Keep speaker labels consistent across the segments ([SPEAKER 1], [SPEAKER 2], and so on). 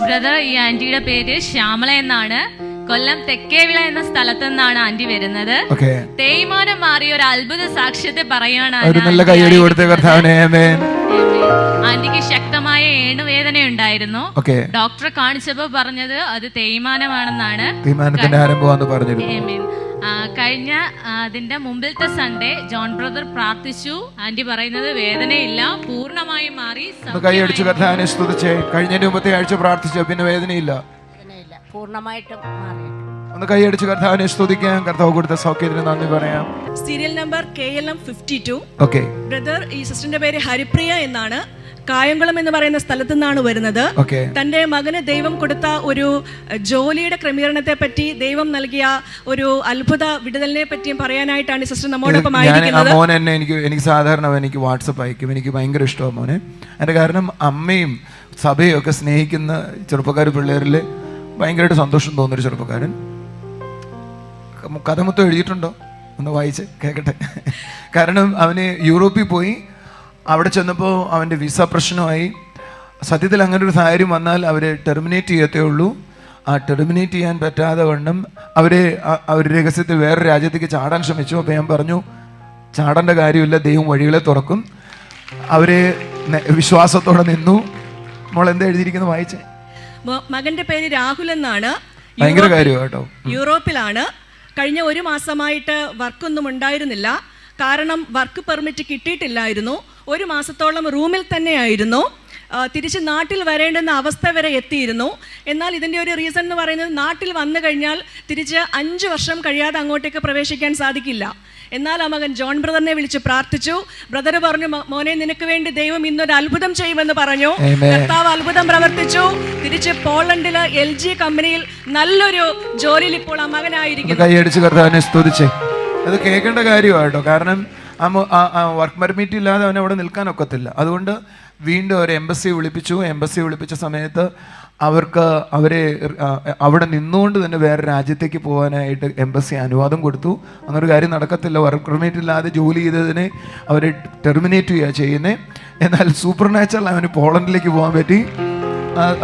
[SPEAKER 1] Brother, ഈ ആന്റിയുടെ പേര് ശ്യാമള എന്നാണ്. കൊല്ലം തെക്കേവിള എന്ന സ്ഥലത്തു നിന്നാണ് ആന്റി വരുന്നത്. തേയ്മാനം മാറിയ ഒരു അത്ഭുത സാക്ഷ്യത്തെ പറയാണ്. ആന്റിക്ക് ശക്തമായ ഏണുവേദന ഉണ്ടായിരുന്നു. ഡോക്ടറെ കാണിച്ചപ്പോ പറഞ്ഞത് അത് തേയ്മാനമാണെന്നാണ്. കഴിഞ്ഞ അതിന്റെ മുമ്പിലത്തെ സൺഡേ ജോൺ ബ്രദർ പ്രാർത്ഥിച്ചു. ആന്റി പറയുന്നത് വേദനയില്ല, പൂർണ്ണമായും മാറി.
[SPEAKER 2] കഴിഞ്ഞ മുമ്പത്തെ ആഴ്ച പ്രാർത്ഥിച്ചു, പിന്നെ വേദനയില്ല,
[SPEAKER 3] പൂർണ്ണമായിട്ടും മാറി.
[SPEAKER 2] ഒന്ന് കൈയടിച്ച് കർത്താവിനെ സ്തുതിക്കാം. കർത്താവ് കൊടുത്ത സൗഖ്യത്തിന് നന്ദി പറയാം.
[SPEAKER 4] Serial number KLM 52. ബ്രദർ, ഈ സിസ്റ്ററിന്റെ പേര് ഹരിപ്രിയ എന്നാണ്. കായംകുളം എന്ന് പറയുന്ന സ്ഥലത്തു നിന്നാണ് വരുന്നത്. തന്റെ മകന് ദൈവം കൊടുത്ത ഒരു ജോലിയുടെ ക്രമീകരണത്തെ പറ്റി, ദൈവം നൽകിയ ഒരു അത്ഭുത വിടുതലിനെ പറ്റിയും പറയാനായിട്ടാണ് സിസ്റ്റർ നമ്മോടൊപ്പം ആയിരിക്കുന്നത്.
[SPEAKER 2] മോൻ എന്നെ എനിക്ക് സാധാരണ എനിക്ക് വാട്സപ്പ് അയക്കും. എനിക്ക് ഭയങ്കര ഇഷ്ടമാണ് മോനെ. അതിന്റെ കാരണം അമ്മയും സഭയും ഒക്കെ സ്നേഹിക്കുന്ന ചെറുപ്പക്കാർ, പിള്ളേരിൽ ഭയങ്കരമായിട്ട് സന്തോഷം തോന്നുന്നൊരു ചെറുപ്പക്കാരൻ. കഥ മൊത്തം എഴുതിയിട്ടുണ്ടോ? ഒന്ന് വായിച്ച് കേൾക്കട്ടെ. കാരണം അവന് യൂറോപ്പിൽ പോയി, അവിടെ ചെന്നപ്പോൾ അവൻ്റെ വിസ പ്രശ്നമായി. സത്യത്തിൽ അങ്ങനെ ഒരു സാഹചര്യം വന്നാൽ അവർ ടെർമിനേറ്റ് ചെയ്യത്തേ ഉള്ളൂ. ആ ടെർമിനേറ്റ് ചെയ്യാൻ പറ്റാതെ വണ്ണം അവർ രഹസ്യത്തിൽ വേറെ രാജ്യത്തേക്ക് ചാടാൻ ശ്രമിച്ചു. അപ്പോൾ ഞാൻ പറഞ്ഞു, ചാടേണ്ട കാര്യമില്ല, ദൈവം വഴികളെ തുറക്കും. അവരെ വിശ്വാസത്തോടെ നിന്നു. മോൾ എന്താ എഴുതിയിരിക്കുന്നത് വായിച്ചേ.
[SPEAKER 4] മകന്റെ പേര് രാഹുൽ എന്നാണ്.
[SPEAKER 2] ഭയങ്കര കാര്യമാണ് കേട്ടോ.
[SPEAKER 4] യൂറോപ്പിലാണ്. കഴിഞ്ഞ ഒരു മാസമായിട്ട് വർക്കൊന്നും ഉണ്ടായിരുന്നില്ല. കാരണം വർക്ക് പെർമിറ്റ് കിട്ടിയിട്ടില്ലായിരുന്നു. ഒരു മാസത്തോളം റൂമിൽ തന്നെയായിരുന്നു. തിരിച്ച് നാട്ടിൽ വരേണ്ടുന്ന അവസ്ഥ വരെ എത്തിയിരുന്നു. എന്നാൽ ഇതിൻ്റെ ഒരു റീസൺ എന്ന് പറയുന്നത്, നാട്ടിൽ വന്നു കഴിഞ്ഞാൽ തിരിച്ച് 5 വർഷം കഴിയാതെ അങ്ങോട്ടേക്ക് പ്രവേശിക്കാൻ സാധിക്കില്ല. എന്നാൽ ആ മകൻ ജോൺ ബ്രദറിനെ വിളിച്ച് പ്രാർത്ഥിച്ചു. ബ്രദർ പറഞ്ഞു, മോനെ നിനക്ക് വേണ്ടി ദൈവം ഇന്നൊരു അത്ഭുതം ചെയ്യുമെന്ന് പറഞ്ഞു. കർത്താവ് അത്ഭുതം പ്രവർത്തിച്ചു. തിരിച്ച് പോളണ്ടിൽ LG കമ്പനിയിൽ നല്ലൊരു ജോലിയിൽ ഇപ്പോൾ ആ മകനായിരിക്കുന്നു.
[SPEAKER 2] കൈയടിച്ച് കർത്താവിനെ സ്തുതിച്ചേ. അത് കേൾക്കേണ്ട കാര്യമായിട്ടോ. കാരണം ആ വർക്ക് പെർമിറ്റ് ഇല്ലാതെ അവനെ അവിടെ നിൽക്കാൻ ഒക്കത്തില്ല. അതുകൊണ്ട് വീണ്ടും ഒരു എംബസി വിളിപ്പിച്ച സമയത്ത് അവരെ അവിടെ നിന്നുകൊണ്ട് തന്നെ വേറെ രാജ്യത്തേക്ക് പോകാനായിട്ട് എംബസി അനുവാദം കൊടുത്തു. അങ്ങനൊരു കാര്യം നടക്കത്തില്ല. വർക്ക് പെർമിറ്റ് ഇല്ലാതെ ജോലി ചെയ്തതിനെ അവരെ ടെർമിനേറ്റ് ചെയ്യുന്നത്. എന്നാൽ സൂപ്പർ നാച്ചുറൽ അവന് പോളണ്ടിലേക്ക് പോകാൻ പറ്റി.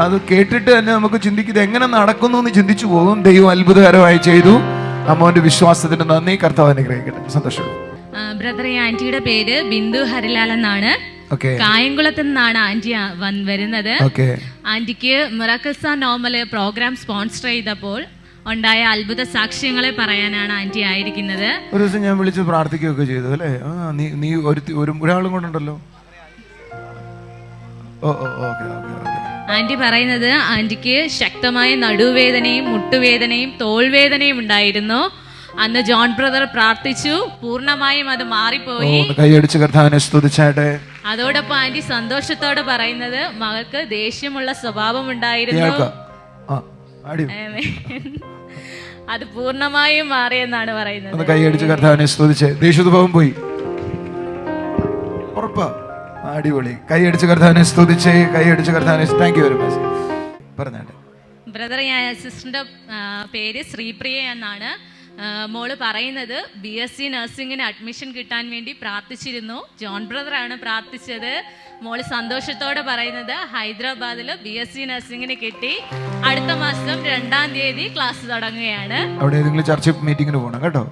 [SPEAKER 2] അത് കേട്ടിട്ട് തന്നെ നമുക്ക് ചിന്തിക്കുന്നത് എങ്ങനെ നടക്കുന്നു എന്ന് ചിന്തിച്ചു പോകും. ദൈവം അത്ഭുതകരമായി ചെയ്തു. അമ്മോന്റെ വിശ്വാസത്തിന് നന്ദി. കർത്താവ് അനുഗ്രഹിക്കട്ടെ. സന്തോഷം.
[SPEAKER 1] ബ്രദർ, ഈ ആന്റിയുടെ പേര് ബിന്ദു ഹരിലാൽ എന്നാണ്. കായംകുളത്ത് നിന്നാണ് ആന്റി വരുന്നത്. ആന്റിക്ക് miracles and normal programme sponsor ചെയ്തപ്പോൾ ഉണ്ടായ അത്ഭുത സാക്ഷ്യങ്ങളെ പറയാനാണ് ആന്റി ആയിരിക്കുന്നത്.
[SPEAKER 2] ഒരു ദിവസം ഞാൻ വിളിച്ച് പ്രാർത്ഥിക്കുകയൊക്കെ ചെയ്തു അല്ലേ. നീ ഒരാളും കൊണ്ടുണ്ടല്ലോ.
[SPEAKER 1] ആന്റി പറയുന്നത്, ആന്റിക്ക് ശക്തമായ നടുവേദനയും മുട്ടുവേദനയും തോൾവേദനയും ഉണ്ടായിരുന്നു. അന്ന് ജോൺ ബ്രദർ പ്രാർത്ഥിച്ചു, പൂർണ്ണമായും അത് മാറിപ്പോയി.
[SPEAKER 2] കൈയടിച്ച് കർത്താവിനെ സ്തുതിച്ചാട്ടെ.
[SPEAKER 1] അതോടൊപ്പം ആന്റി സന്തോഷത്തോടെ പറയുന്നത്, മകൾക്ക് ദേഷ്യമുള്ള സ്വഭാവം ഉണ്ടായിരുന്നു, അത് പൂർണ്ണമായും മാറിയെന്നാണ് പറയുന്നത്.
[SPEAKER 2] കൈയടിച്ച് കർത്താവിനെ സ്തുതിച്ചേ. ദേഷ്യസ്വഭാവം പോയി, ഉറപ്പാ. അടിപൊളി. കൈയടിച്ച് കർത്താവിനെ സ്തുതിച്ചേ. കൈയടിച്ച് കർത്താവിനെ. Thank you very much. പറഞ്ഞാട്ടെ.
[SPEAKER 1] ബ്രദർ, സിസ്റ്ററിന്റെ പേര് ശ്രീപ്രിയ എന്നാണ്. മോള് പറയുന്നത്, BSc നഴ്സിംഗിന് അഡ്മിഷൻ കിട്ടാൻ വേണ്ടി പ്രാർത്ഥിച്ചിരുന്നു. ജോൺ ബ്രദറാണ് പ്രാർത്ഥിച്ചത്. മോള് സന്തോഷത്തോടെ പറയുന്നത്, ഹൈദരാബാദിൽ BSc നഴ്സിംഗിന് കിട്ടി. അടുത്ത മാസം 2-ാം തീയതി ക്ലാസ് തുടങ്ങുകയാണ്.
[SPEAKER 2] അവിടെ ഏതെങ്കിലും ചർച്ച മീറ്റിംഗിന് പോകണം കേട്ടോ.